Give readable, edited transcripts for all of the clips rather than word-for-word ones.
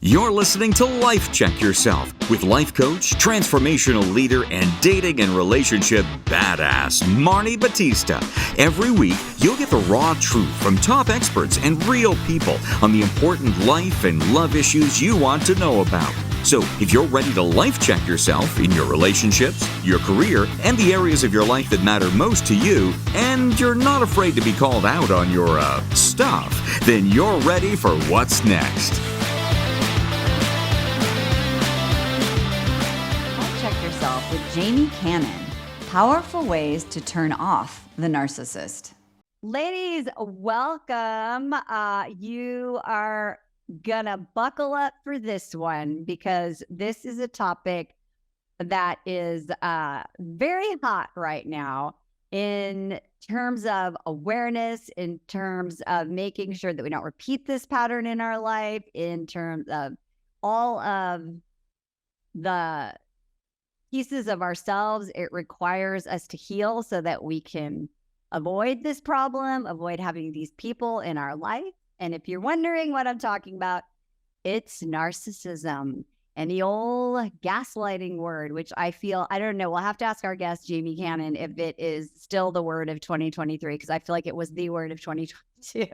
You're listening to Life Check Yourself with life coach, transformational leader, and dating and relationship badass, Marni Battista. Every week, you'll get the raw truth from top experts and real people on the important life and love issues you want to know about. So, if you're ready to life check yourself in your relationships, your career, and the areas of your life that matter most to you, and you're not afraid to be called out on your, stuff, then you're ready for what's next. With Jamie Cannon, powerful ways to turn off the narcissist. Ladies, welcome. You are gonna buckle up for this one because this is a topic that is very hot right now in terms of awareness, in terms of making sure that we don't repeat this pattern in our life, in terms of all of the pieces of ourselves it requires us to heal so that we can avoid this problem, avoid having these people in our life. And if you're wondering what I'm talking about, it's narcissism and the old gaslighting word, which I don't know, we'll have to ask our guest, Jamie Cannon, if it is still the word of 2023, because I feel like it was the word of 2022.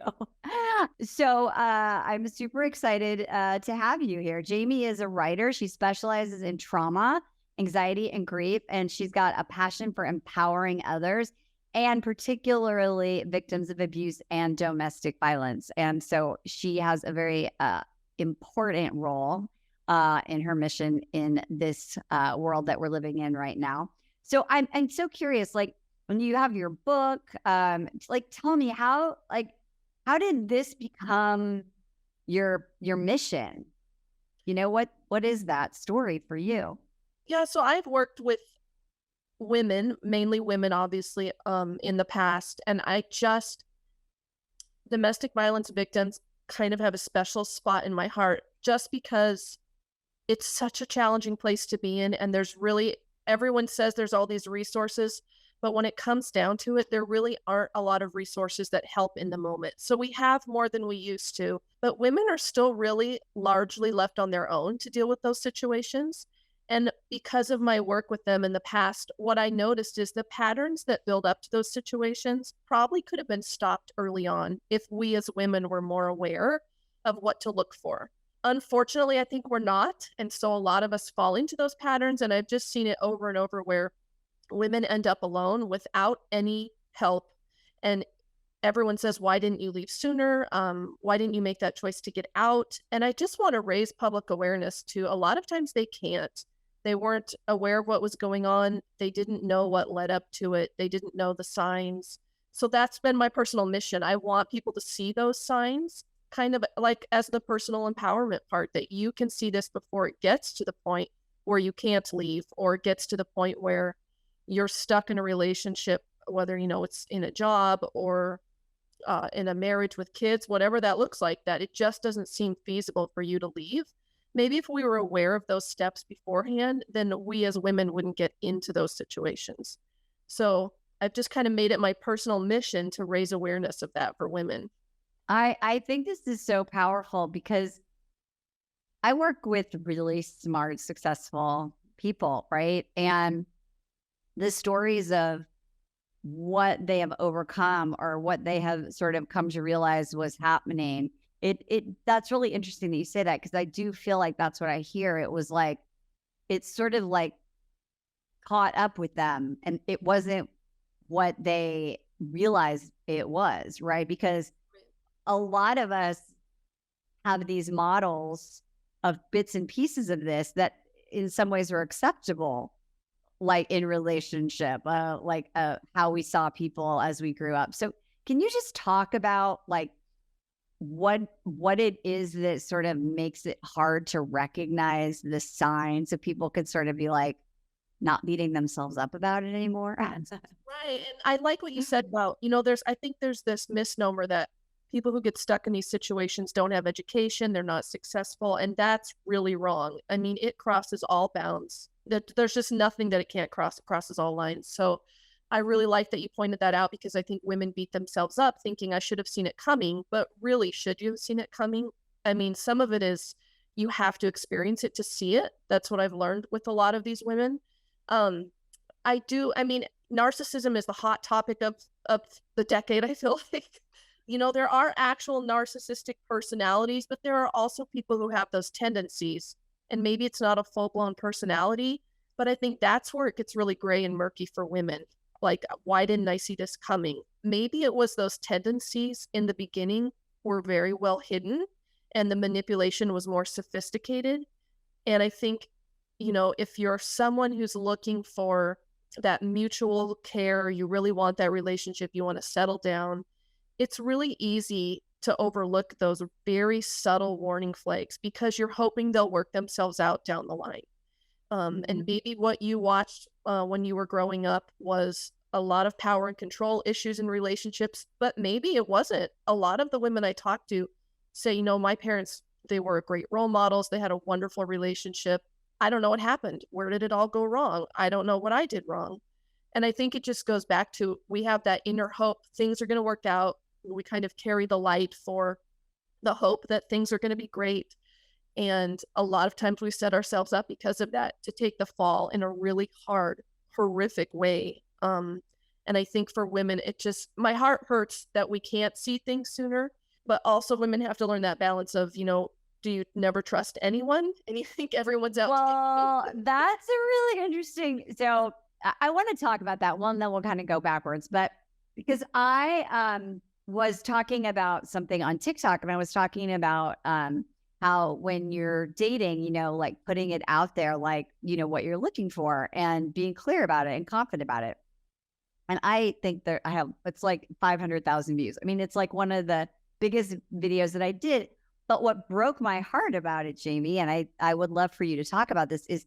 So I'm super excited to have you here. Jamie is a writer. She specializes in trauma, anxiety, and grief, and she's got a passion for empowering others, and particularly victims of abuse and domestic violence. And so she has a very important role in her mission in this world that we're living in right now. So I'm so curious, like when you have your book, tell me how did this become your mission? You know, what is that story for you? Yeah, so I've worked with women, mainly women, obviously, in the past. And domestic violence victims kind of have a special spot in my heart just because it's such a challenging place to be in. And everyone says there's all these resources, but when it comes down to it, there really aren't a lot of resources that help in the moment. So we have more than we used to, but women are still really largely left on their own to deal with those situations. And because of my work with them in the past, what I noticed is the patterns that build up to those situations probably could have been stopped early on if we as women were more aware of what to look for. Unfortunately, I think we're not. And so a lot of us fall into those patterns. And I've just seen it over and over where women end up alone without any help. And everyone says, why didn't you leave sooner? Why didn't you make that choice to get out? And I just want to raise public awareness to a lot of times they can't. They weren't aware of what was going on. They didn't know what led up to it. They didn't know the signs. So that's been my personal mission. I want people to see those signs, kind of like as the personal empowerment part, that you can see this before it gets to the point where you can't leave, or it gets to the point where you're stuck in a relationship, whether, it's in a job or in a marriage with kids, whatever that looks like, that it just doesn't seem feasible for you to leave. Maybe if we were aware of those steps beforehand, then we as women wouldn't get into those situations. So I've just kind of made it my personal mission to raise awareness of that for women. I think this is so powerful because I work with really smart, successful people, right? And the stories of what they have overcome or what they have sort of come to realize was happening. That's really interesting that you say that, because I do feel like that's what I hear. It was like, it's sort of like caught up with them and it wasn't what they realized it was, right? Because a lot of us have these models of bits and pieces of this that in some ways are acceptable, like in relationship, how we saw people as we grew up. So can you just talk about like what it is that sort of makes it hard to recognize the signs so people could sort of be like not beating themselves up about it anymore? Right. And I like what you said about, I think there's this misnomer that people who get stuck in these situations don't have education, they're not successful, and that's really wrong. I mean, it crosses all bounds. There's just nothing that it can't cross. It crosses all lines. So I really like that you pointed that out, because I think women beat themselves up thinking I should have seen it coming, but really, should you have seen it coming? I mean, some of it is you have to experience it to see it. That's what I've learned with a lot of these women. I mean, narcissism is the hot topic of the decade, I feel like. There are actual narcissistic personalities, but there are also people who have those tendencies. And maybe it's not a full-blown personality, but I think that's where it gets really gray and murky for women. Like, why didn't I see this coming? Maybe it was those tendencies in the beginning were very well hidden and the manipulation was more sophisticated. And I think, if you're someone who's looking for that mutual care, you really want that relationship, you want to settle down, it's really easy to overlook those very subtle warning flags because you're hoping they'll work themselves out down the line. And maybe what you watched when you were growing up was a lot of power and control issues in relationships, but maybe it wasn't. A lot of the women I talk to say, my parents, they were great role models. They had a wonderful relationship. I don't know what happened. Where did it all go wrong? I don't know what I did wrong. And I think it just goes back to, we have that inner hope. Things are going to work out. We kind of carry the light for the hope that things are going to be great. And a lot of times we set ourselves up because of that to take the fall in a really hard, horrific way. And I think for women, my heart hurts that we can't see things sooner, but also women have to learn that balance of, do you never trust anyone and you think everyone's out? Well, that's a really interesting. So I want to talk about that one, then we'll kind of go backwards. But because I was talking about something on TikTok, and I was talking about how when you're dating, like putting it out there, like, what you're looking for and being clear about it and confident about it. And I think that it's like 500,000 views. I mean, it's like one of the biggest videos that I did. But what broke my heart about it, Jamie, and I would love for you to talk about this, is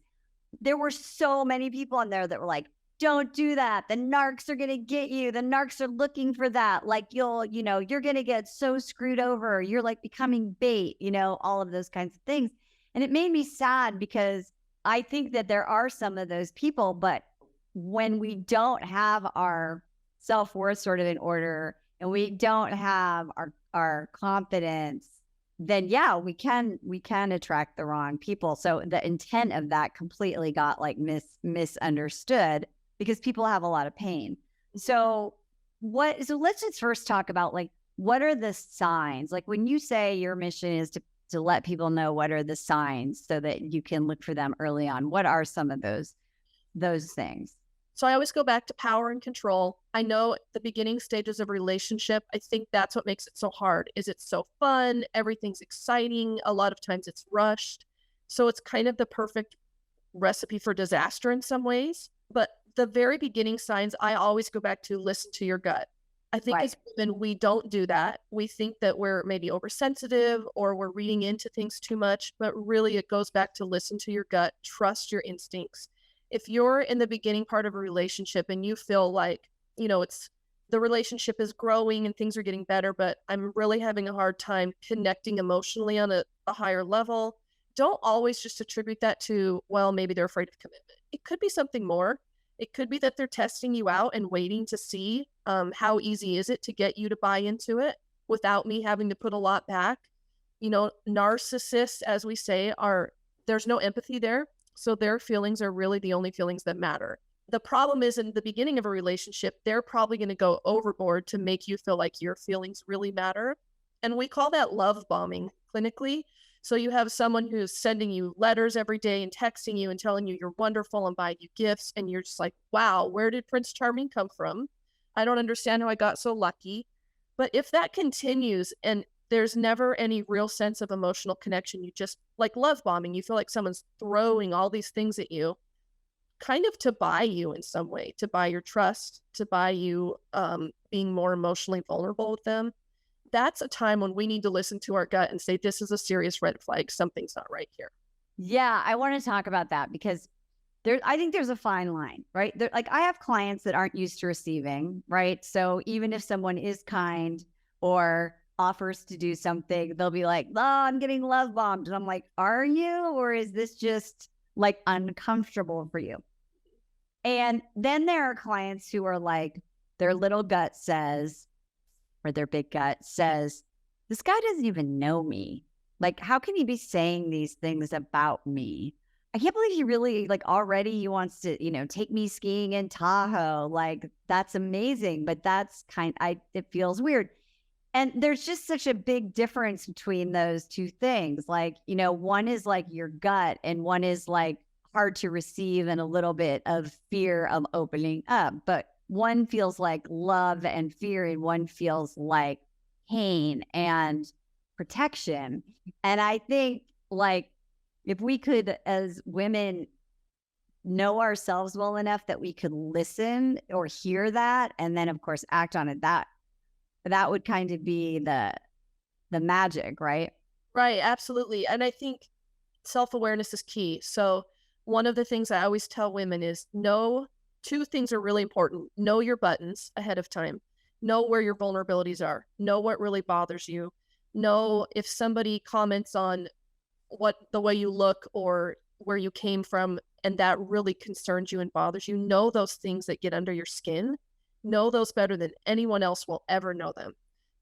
there were so many people on there that were like, don't do that. The narcs are going to get you. The narcs are looking for that. Like you're going to get so screwed over. You're like becoming bait, all of those kinds of things. And it made me sad because I think that there are some of those people, but when we don't have our self-worth sort of in order and we don't have our confidence, then yeah, we can attract the wrong people. So the intent of that completely got like misunderstood because people have a lot of pain. So let's just first talk about like, what are the signs? Like when you say your mission is to let people know what are the signs so that you can look for them early on, what are some of those things? So I always go back to power and control. I know the beginning stages of a relationship, I think that's what makes it so hard, is it's so fun, everything's exciting, a lot of times it's rushed. So it's kind of the perfect recipe for disaster in some ways. But the very beginning signs, I always go back to listen to your gut. I think as women, we don't do that. We think that we're maybe oversensitive or we're reading into things too much, but really it goes back to listen to your gut, trust your instincts. If you're in the beginning part of a relationship and you feel like, it's the relationship is growing and things are getting better, but I'm really having a hard time connecting emotionally on a higher level, don't always just attribute that to, well, maybe they're afraid of commitment. It could be something more. It could be that they're testing you out and waiting to see how easy is it to get you to buy into it without me having to put a lot back. Narcissists, as we say, there's no empathy there. So their feelings are really the only feelings that matter. The problem is in the beginning of a relationship, they're probably going to go overboard to make you feel like your feelings really matter. And we call that love bombing clinically. So you have someone who's sending you letters every day and texting you and telling you you're wonderful and buying you gifts. And you're just like, wow, where did Prince Charming come from? I don't understand how I got so lucky. But if that continues and there's never any real sense of emotional connection, you just like love bombing, you feel like someone's throwing all these things at you kind of to buy you in some way, to buy your trust, to buy you being more emotionally vulnerable with them. That's a time when we need to listen to our gut and say, this is a serious red flag. Something's not right here. Yeah, I want to talk about that because I think there's a fine line, right? Like I have clients that aren't used to receiving, right? So even if someone is kind or offers to do something, they'll be like, oh, I'm getting love bombed. And I'm like, are you? Or is this just like uncomfortable for you? And then there are clients who are like, their little gut says, or their big gut says, this guy doesn't even know me. Like, how can he be saying these things about me? I can't believe he really, like, already he wants to, take me skiing in Tahoe. Like, that's amazing. But that's it feels weird. And there's just such a big difference between those two things. Like, one is like your gut and one is like hard to receive and a little bit of fear of opening up. But one feels like love and fear and one feels like pain and protection. And I think, like, if we could, as women, know ourselves well enough that we could listen or hear that, and then of course act on it, that would kind of be the magic, right? Right, absolutely. And I think self-awareness is key. So one of the things I always tell women is two things are really important. Know your buttons ahead of time. Know where your vulnerabilities are. Know what really bothers you. Know if somebody comments on the way you look or where you came from, and that really concerns you and bothers you. Know those things that get under your skin. Know those better than anyone else will ever know them.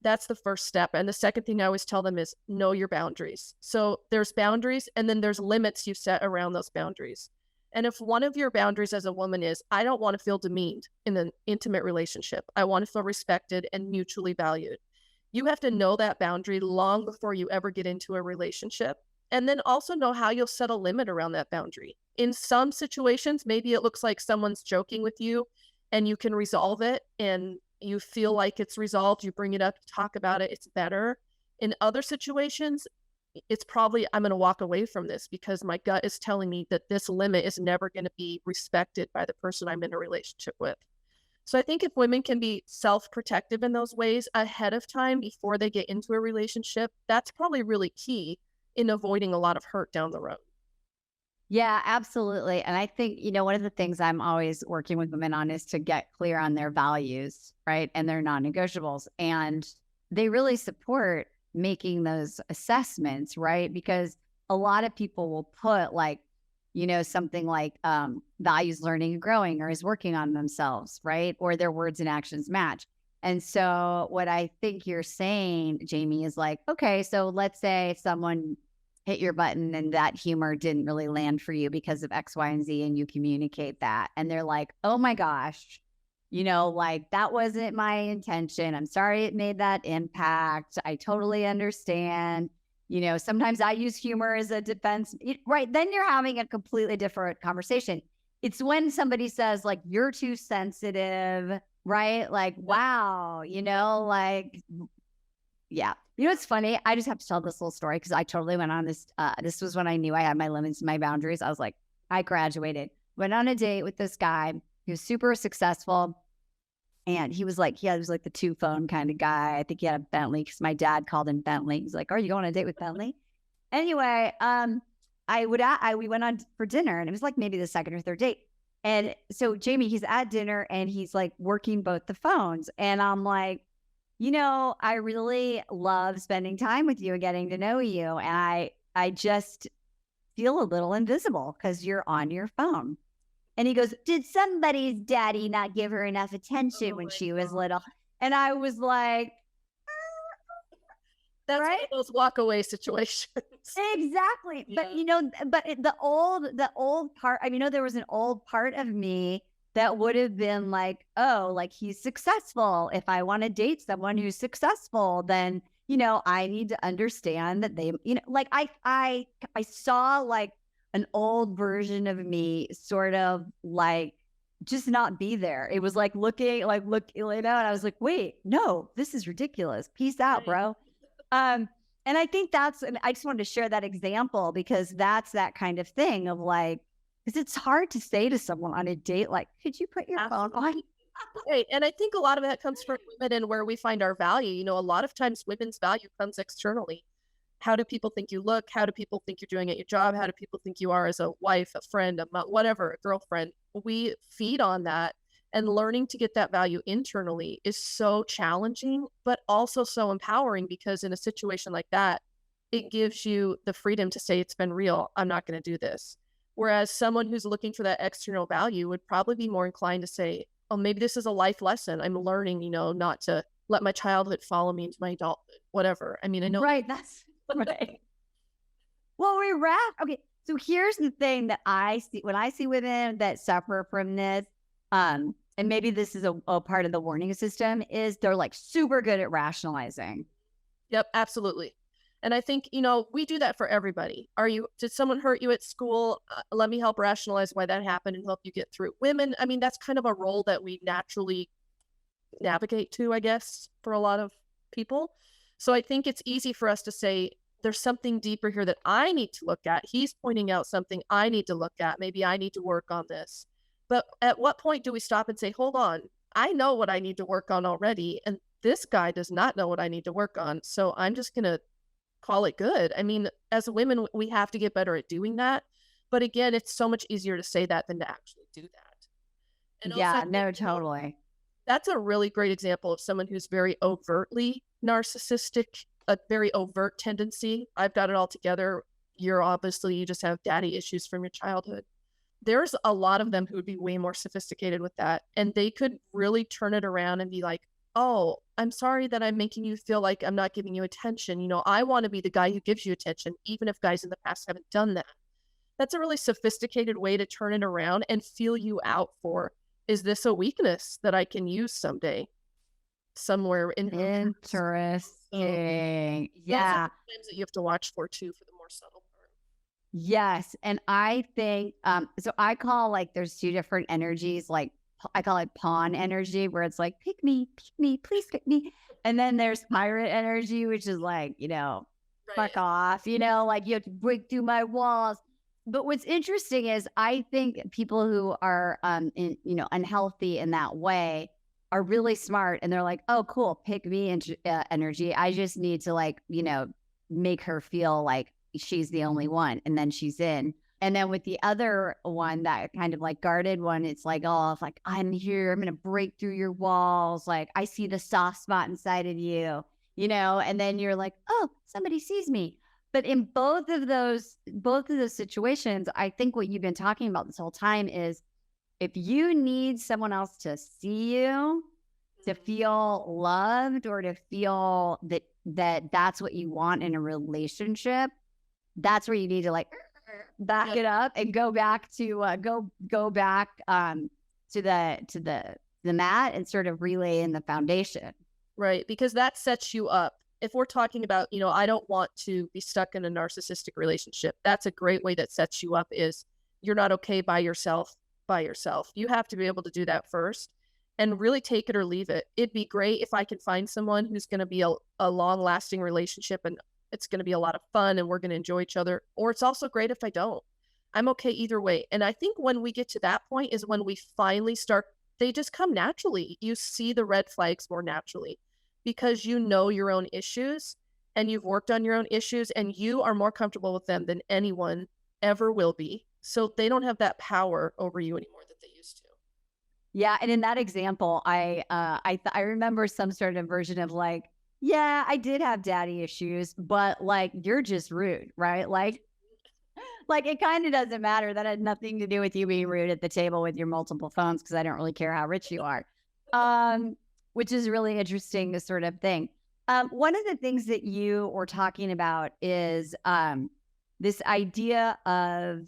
That's the first step. And the second thing I always tell them is know your boundaries. So there's boundaries and then there's limits you set around those boundaries. And if one of your boundaries as a woman is, I don't want to feel demeaned in an intimate relationship, I want to feel respected and mutually valued, you have to know that boundary long before you ever get into a relationship. And then also know how you'll set a limit around that boundary. In some situations, maybe it looks like someone's joking with you and you can resolve it and you feel like it's resolved, you bring it up, talk about it, it's better. In other situations, it's probably, I'm going to walk away from this because my gut is telling me that this limit is never going to be respected by the person I'm in a relationship with. So I think if women can be self-protective in those ways ahead of time before they get into a relationship, that's probably really key in avoiding a lot of hurt down the road. Yeah, absolutely. And I think, one of the things I'm always working with women on is to get clear on their values, right? And their non-negotiables. And they really support making those assessments, right? Because a lot of people will put like, something like values learning and growing or is working on themselves, right? Or their words and actions match. And so what I think you're saying, Jamie, is like, okay, so let's say someone hit your button and that humor didn't really land for you because of X, Y, and Z, and you communicate that. And they're like, oh my gosh, like that wasn't my intention. I'm sorry it made that impact. I totally understand. Sometimes I use humor as a defense, right? Then you're having a completely different conversation. It's when somebody says like, you're too sensitive, right? Like, wow, like, yeah. It's funny. I just have to tell this little story because I totally went on this. This was when I knew I had my limits and my boundaries. I was like, I graduated, went on a date with this guy. He was super successful. And he was like the 2-phone kind of guy. I think he had a Bentley because my dad called him Bentley. He's like, are you going on a date with Bentley? Anyway, we went on for dinner and it was like maybe the second or third date. And so Jamie, he's at dinner and he's like working both the phones. And I'm like, I really love spending time with you and getting to know you. And I just feel a little invisible because you're on your phone. And he goes, did somebody's daddy not give her enough attention when she was little? And I was like, that's right? One of those walk away situations. Exactly. Yeah. But the old part, there was an old part of me that would have been like, oh, like he's successful. If I want to date someone who's successful, then, I need to understand that they, like I saw like an old version of me sort of like just not be there. It was like looking, and I was like, wait, no, this is ridiculous. Peace out, bro. And I think and I just wanted to share that example because that's that kind of thing of like, because it's hard to say to someone on a date, like, could you put your phone on? Right. And I think a lot of that comes from women and where we find our value. A lot of times women's value comes externally. How do people think you look? How do people think you're doing at your job? How do people think you are as a wife, a friend, whatever, a girlfriend? We feed on that. And learning to get that value internally is so challenging, but also so empowering because in a situation like that, it gives you the freedom to say, it's been real. I'm not going to do this. Whereas someone who's looking for that external value would probably be more inclined to say, oh, maybe this is a life lesson. I'm learning, not to let my childhood follow me into my adulthood, whatever. I know. Right. That's right. Well, okay. So here's the thing that I see when I see women that suffer from this, and maybe this is a part of the warning system, is they're like super good at rationalizing. Yep, absolutely. And I think, we do that for everybody. Did someone hurt you at school? Let me help rationalize why that happened and help you get through. Women, I mean, that's kind of a role that we naturally navigate to, I guess, for a lot of people. So I think it's easy for us to say, there's something deeper here that I need to look at. He's pointing out something I need to look at. Maybe I need to work on this. But at what point do we stop and say, hold on, I know what I need to work on already. And this guy does not know what I need to work on. So I'm just going to call it good. I mean, as women, we have to get better at doing that. But again, it's so much easier to say that than to actually do that. And yeah, no, totally. That's a really great example of someone who's very overtly narcissistic, a very overt tendency. I've got it all together. You just have daddy issues from your childhood. There's a lot of them who would be way more sophisticated with that. And they could really turn it around and be like, oh, I'm sorry that I'm making you feel like I'm not giving you attention. I want to be the guy who gives you attention, even if guys in the past haven't done that. That's a really sophisticated way to turn it around and feel you out for, is this a weakness that I can use someday? Somewhere in interesting. Yeah. Things that you have to watch for too, for the more subtle part. Yes. And I think, so I call there's two different energies, I call it pawn energy, where it's like, pick me, please pick me. And then there's pirate energy, which is like, fuck off, you have to break through my walls. But what's interesting is I think people who are, unhealthy in that way are really smart, and they're like, oh, cool, pick me energy. I just need to make her feel like she's the only one, and then she's in. And then with the other one, that kind of guarded one, it's like, oh, it's like, I'm here, I'm going to break through your walls. Like, I see the soft spot inside of you, and then you're like, oh, somebody sees me. But in both of those situations, I think what you've been talking about this whole time is, if you need someone else to see you, to feel loved, or to feel that that's what you want in a relationship, that's where you need to back it up and go back to go back to the mat and sort of relay in the foundation. Right, because that sets you up. If we're talking about, I don't want to be stuck in a narcissistic relationship, that's a great way that sets you up, is you're not okay by yourself. You have to be able to do that first and really take it or leave it. It'd be great if I can find someone who's going to be a long-lasting relationship, and it's going to be a lot of fun and we're going to enjoy each other. Or it's also great if I don't. I'm okay either way. And I think when we get to that point is when we finally start, they just come naturally. You see the red flags more naturally because you know your own issues and you've worked on your own issues, and you are more comfortable with them than anyone ever will be. So they don't have that power over you anymore that they used to. Yeah. And in that example, I remember some sort of version of yeah, I did have daddy issues, but you're just rude, right? It kind of doesn't matter. That had nothing to do with you being rude at the table with your multiple phones, because I don't really care how rich you are. Which is really interesting, this sort of thing. One of the things that you were talking about is this idea of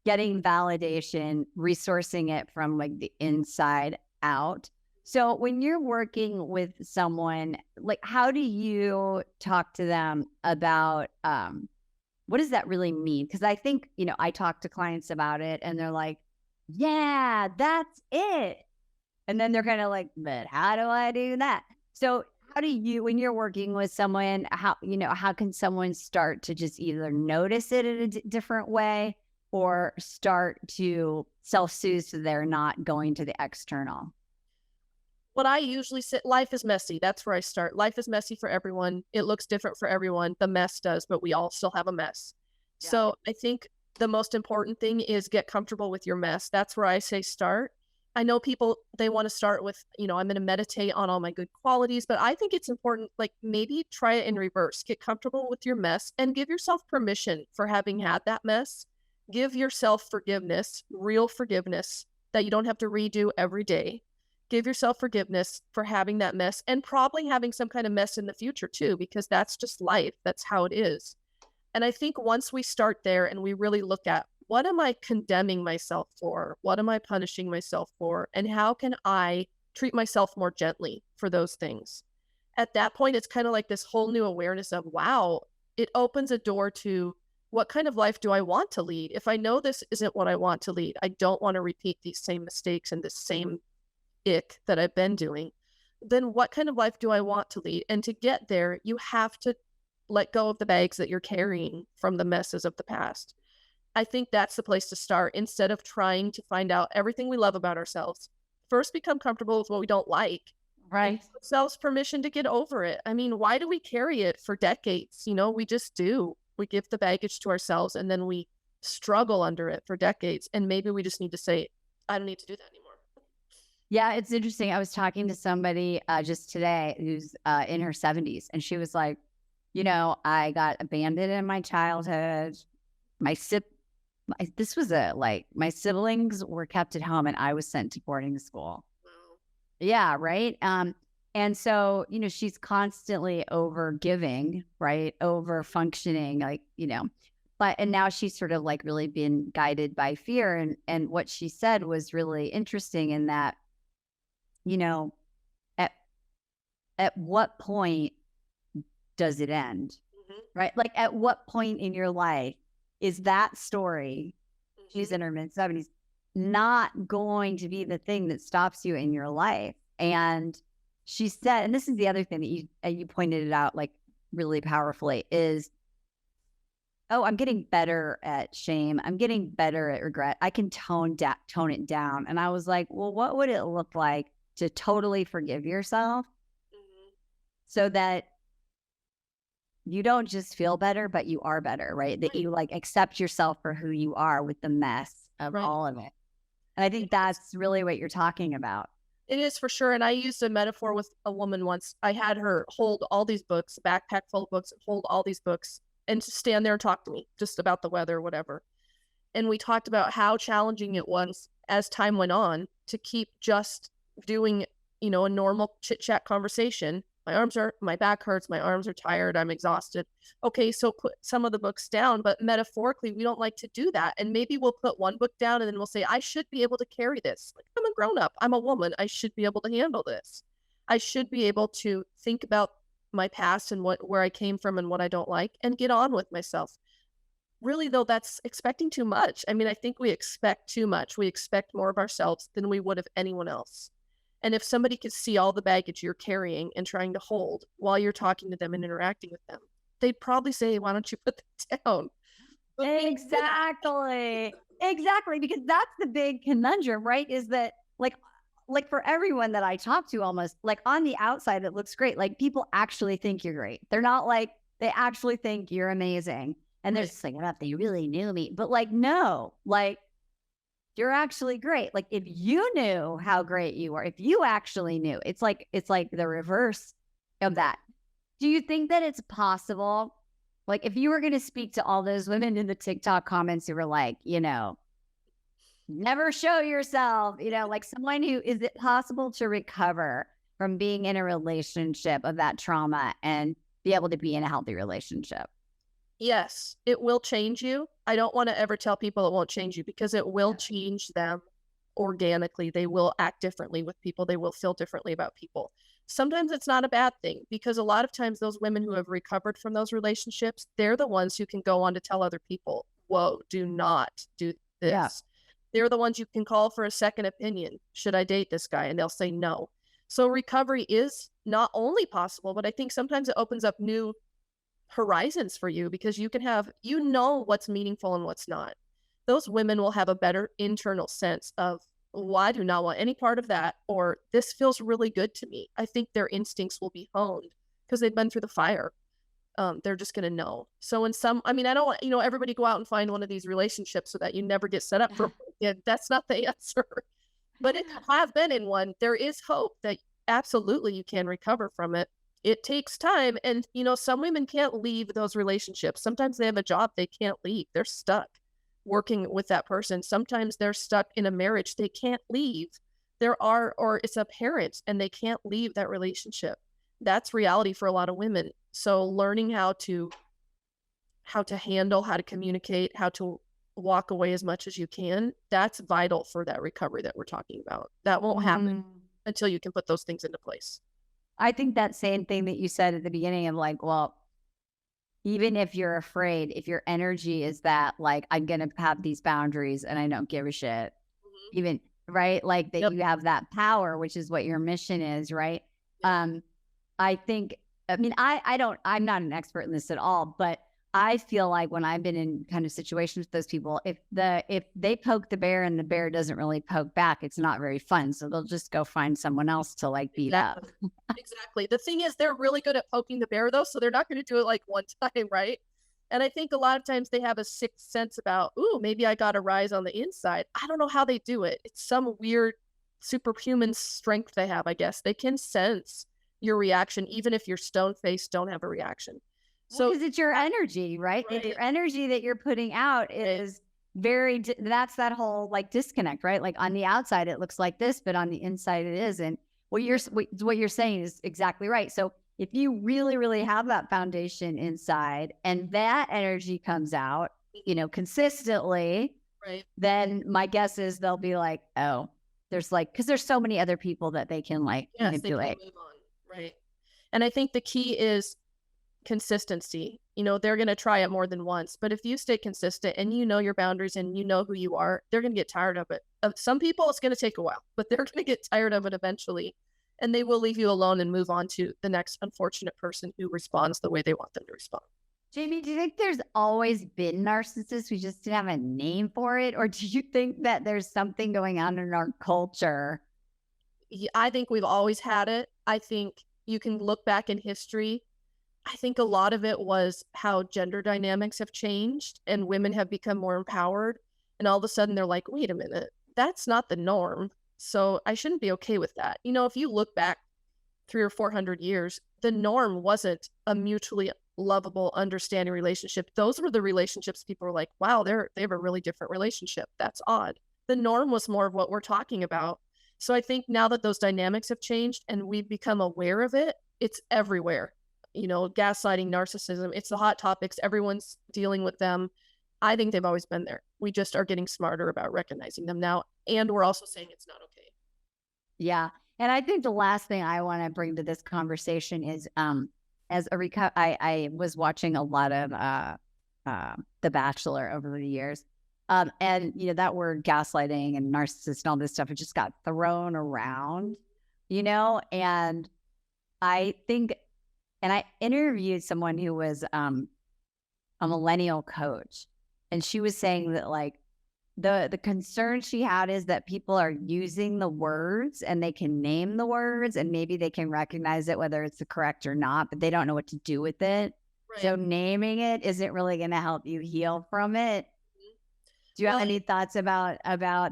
getting validation, resourcing it from the inside out. So when you're working with someone, how do you talk to them about what does that really mean? Because I think, I talk to clients about it and they're like, yeah, that's it. And then they're kind of like, but how do I do that? So how do you, when you're working with someone, how can someone start to just either notice it in a different way or start to self-soothe so they're not going to the external? What I usually say, life is messy. That's where I start. Life is messy for everyone. It looks different for everyone. The mess does, but we all still have a mess. Yeah. So I think the most important thing is get comfortable with your mess. That's where I say start. I know people, they want to start with, I'm going to meditate on all my good qualities, but I think it's important, maybe try it in reverse. Get comfortable with your mess and give yourself permission for having had that mess. Give yourself forgiveness, real forgiveness that you don't have to redo every day. Give yourself forgiveness for having that mess and probably having some kind of mess in the future too, because that's just life. That's how it is. And I think once we start there and we really look at, what am I condemning myself for? What am I punishing myself for? And how can I treat myself more gently for those things? At that point, it's kind of like this whole new awareness of, wow, it opens a door to, what kind of life do I want to lead? If I know this isn't what I want to lead, I don't want to repeat these same mistakes and this same ick that I've been doing, then what kind of life do I want to lead? And to get there, you have to let go of the bags that you're carrying from the messes of the past. I think that's the place to start, instead of trying to find out everything we love about ourselves. First, become comfortable with what we don't like. Right. Give ourselves permission to get over it. I mean, why do we carry it for decades? We just do. We give the baggage to ourselves and then we struggle under it for decades. And maybe we just need to say, I don't need to do that anymore. Yeah, it's interesting. I was talking to somebody just today who's in her 70s, and she was like, I got abandoned in my childhood. My siblings were kept at home and I was sent to boarding school. Wow. Yeah, right. And so, she's constantly over giving, right? Over functioning, and now she's sort of like really been guided by fear. And what she said was really interesting in that, at what point does it end? Mm-hmm. Right? Like, at what point in your life is that story, Mm-hmm. she's in her mid-70s, not going to be the thing that stops you in your life? And she said, and this is the other thing that you pointed it out like really powerfully, is, oh, I'm getting better at shame. I'm getting better at regret. I can tone it down. And I was like, well, what would it look like to totally forgive yourself so that you don't just feel better, but you are better, right? That you like accept yourself for who you are with the mess of all of it. And I think that's really what you're talking about. It is, for sure. And I used a metaphor with a woman once. I had her hold all these books, a backpack full of books, hold all these books, and just stand there and talk to me just about the weather or whatever. And we talked about how challenging it was as time went on to keep just doing, a normal chit chat conversation. My back hurts, my arms are tired, I'm exhausted. Okay, so put some of the books down, but metaphorically, we don't like to do that. And maybe we'll put one book down and then we'll say, I should be able to carry this. Like, I'm a grown up, I'm a woman, I should be able to handle this. I should be able to think about my past and where I came from and what I don't like and get on with myself. Really, though, that's expecting too much. I mean, I think we expect too much. We expect more of ourselves than we would of anyone else. And if somebody could see all the baggage you're carrying and trying to hold while you're talking to them and interacting with them, they'd probably say, why don't you put that down? Exactly. Because that's the big conundrum, right? Is that like for everyone that I talk to, almost like on the outside, it looks great. Like, people actually think you're great. They're not like, they actually think you're amazing. And they're just like, I thought they really knew me. But like, no, like, you're actually great. Like, if you knew how great you are, if you actually knew, it's like the reverse of that. Do you think that it's possible? Like, if you were going to speak to all those women in the TikTok comments who were like, never show yourself, like someone who, is it possible to recover from being in a relationship of that trauma and be able to be in a healthy relationship? Yes, it will change you. I don't want to ever tell people it won't change you, because it will change them organically. They will act differently with people. They will feel differently about people. Sometimes it's not a bad thing, because a lot of times those women who have recovered from those relationships, they're the ones who can go on to tell other people, whoa, do not do this. Yeah. They're the ones you can call for a second opinion. Should I date this guy? And they'll say no. So recovery is not only possible, but I think sometimes it opens up new horizons for you, because you can have, what's meaningful and what's not. Those women will have a better internal sense of, well, I do not want any part of that, or this feels really good to me. I think their instincts will be honed because they've been through the fire. They're just going to know. So I don't want, everybody go out and find one of these relationships so that you never get set up for it. That's not the answer. But if you have been in one, there is hope that absolutely you can recover from it. It takes time. And, some women can't leave those relationships. Sometimes they have a job they can't leave. They're stuck working with that person. Sometimes they're stuck in a marriage they can't leave. Or it's a parent and they can't leave that relationship. That's reality for a lot of women. So learning how to how to handle, how to communicate, how to walk away as much as you can, that's vital for that recovery that we're talking about. That won't happen until you can put those things into place. I think that same thing that you said at the beginning of like, well, even if you're afraid, if your energy is that like, I'm going to have these boundaries and I don't give a shit, even, right? Like that you have that power, which is what your mission is, right? I think, I mean, I'm not an expert in this at all, but I feel like when I've been in kind of situations with those people, if they poke the bear and the bear doesn't really poke back, it's not very fun. So they'll just go find someone else to like beat up. Exactly. The thing is, they're really good at poking the bear though. So they're not going to do it like one time. Right. And I think a lot of times they have a sixth sense about, ooh, maybe I got a rise on the inside. I don't know how they do it. It's some weird superhuman strength they have, I guess. They can sense your reaction, even if you're stone-faced, don't have a reaction. So because it's your energy, right? Your energy that you're putting out is very, that's that whole like disconnect, right? Like on the outside, it looks like this, but on the inside, it isn't. What you're saying is exactly right. So if you really, really have that foundation inside and that energy comes out, you know, consistently, then my guess is they'll be like, oh, there's like, because there's so many other people that they can like manipulate. They can move on, right? And I think the key is consistency. You know, they're going to try it more than once, but if you stay consistent and you know your boundaries and you know who you are, they're going to get tired of it. Some people, it's going to take a while, but they're going to get tired of it eventually, and they will leave you alone and move on to the next unfortunate person who responds the way they want them to respond. Jamie, do you think there's always been narcissists? We just didn't have a name for it? Or do you think that there's something going on in our culture? I think we've always had it. I think you can look back in history. I think a lot of it was how gender dynamics have changed and women have become more empowered. And all of a sudden they're like, wait a minute, that's not the norm. So I shouldn't be okay with that. You know, if you look back 300 or 400 years, the norm wasn't a mutually lovable, understanding relationship. Those were the relationships people were like, wow, they have a really different relationship. That's odd. The norm was more of what we're talking about. So I think now that those dynamics have changed and we've become aware of it, it's everywhere. You know, gaslighting, narcissism, it's the hot topics. Everyone's dealing with them. I think they've always been there. We just are getting smarter about recognizing them now. And we're also saying it's not okay. Yeah. And I think the last thing I want to bring to this conversation is, I was watching a lot of The Bachelor over the years. And, you know, that word gaslighting and narcissist and all this stuff, it just got thrown around, you know, and I think, and I interviewed someone who was a millennial coach, and she was saying that like the concern she had is that people are using the words and they can name the words and maybe they can recognize it, whether it's the correct or not, but they don't know what to do with it. Right. So naming it isn't really going to help you heal from it. Do you have any thoughts about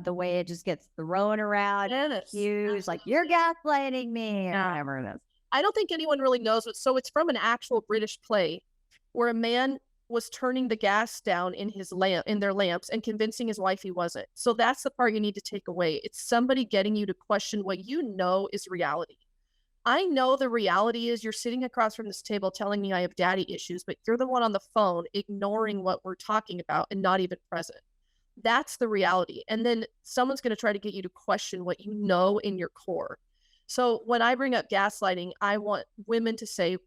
the way it just gets thrown around? Used like you're gaslighting me or whatever it is. I don't think anyone really knows what. So it's from an actual British play where a man was turning the gas down in their lamps and convincing his wife he wasn't. So that's the part you need to take away. It's somebody getting you to question what you know is reality. I know the reality is you're sitting across from this table telling me I have daddy issues, but you're the one on the phone ignoring what we're talking about and not even present. That's the reality. And then someone's going to try to get you to question what you know in your core. So when I bring up gaslighting, I want women to say,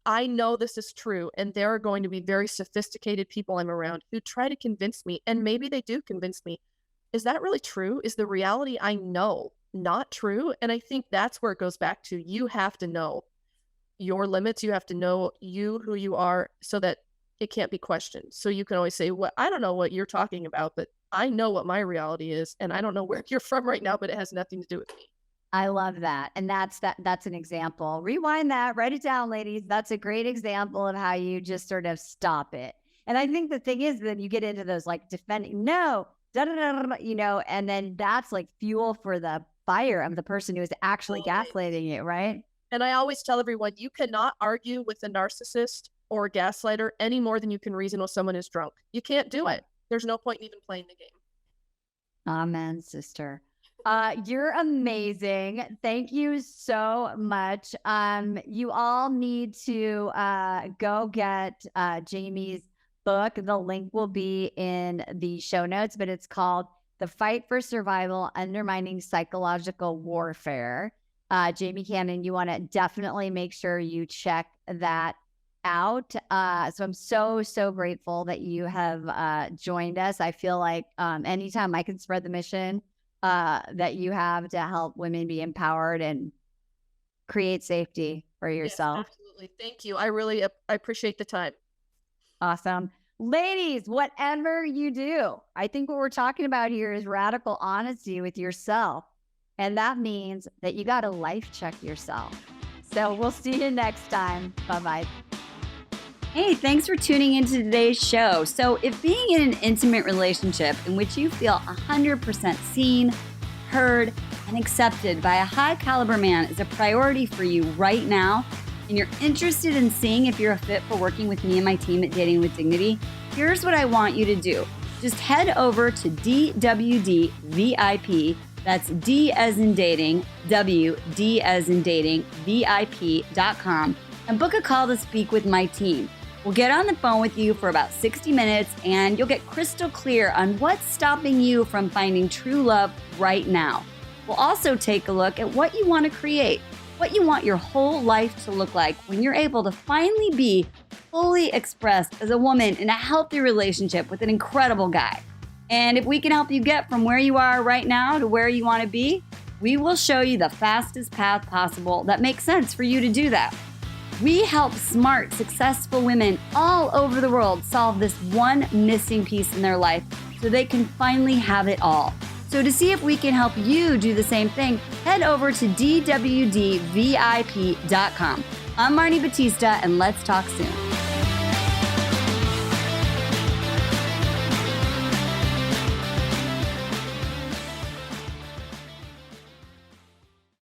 I know this is true. And there are going to be very sophisticated people I'm around who try to convince me. And maybe they do convince me. Is that really true? Is the reality I know not true? And I think that's where it goes back to. You have to know your limits. You have to know who you are, so that it can't be questioned. So you can always say, well, I don't know what you're talking about, but I know what my reality is. And I don't know where you're from right now, but it has nothing to do with me. I love that. And that's an example. Rewind that, write it down, ladies. That's a great example of how you just sort of stop it. And I think the thing is that you get into those like defending, you know, and then that's like fuel for the fire of the person who is actually gaslighting you, right? And I always tell everyone, you cannot argue with a narcissist or a gaslighter any more than you can reason with someone who's drunk. You can't do it. There's no point in even playing the game. Amen, sister. You're amazing. Thank you so much. You all need to go get Jamie's book. The link will be in the show notes, but it's called The Fight for Survival, Undermining Psychological Warfare. Jamie Cannon, you want to definitely make sure you check that out. So I'm so grateful that you have joined us. I feel like anytime I can spread the mission that you have to help women be empowered and create safety for yourself. Yes, absolutely. Thank you. I appreciate the time. Awesome. Ladies, whatever you do, I think what we're talking about here is radical honesty with yourself. And that means that you got to life check yourself. So we'll see you next time. Bye-bye. Hey, thanks for tuning into today's show. So if being in an intimate relationship in which you feel 100% seen, heard, and accepted by a high caliber man is a priority for you right now, and you're interested in seeing if you're a fit for working with me and my team at Dating with Dignity, here's what I want you to do. Just head over to DWD VIP, that's D as in dating, W, D as in dating, VIP.com, and book a call to speak with my team. We'll get on the phone with you for about 60 minutes and you'll get crystal clear on what's stopping you from finding true love right now. We'll also take a look at what you want to create, what you want your whole life to look like when you're able to finally be fully expressed as a woman in a healthy relationship with an incredible guy. And if we can help you get from where you are right now to where you want to be, we will show you the fastest path possible that makes sense for you to do that. We help smart, successful women all over the world solve this one missing piece in their life so they can finally have it all. So to see if we can help you do the same thing, head over to DWDVIP.com. I'm Marni Battista, and let's talk soon.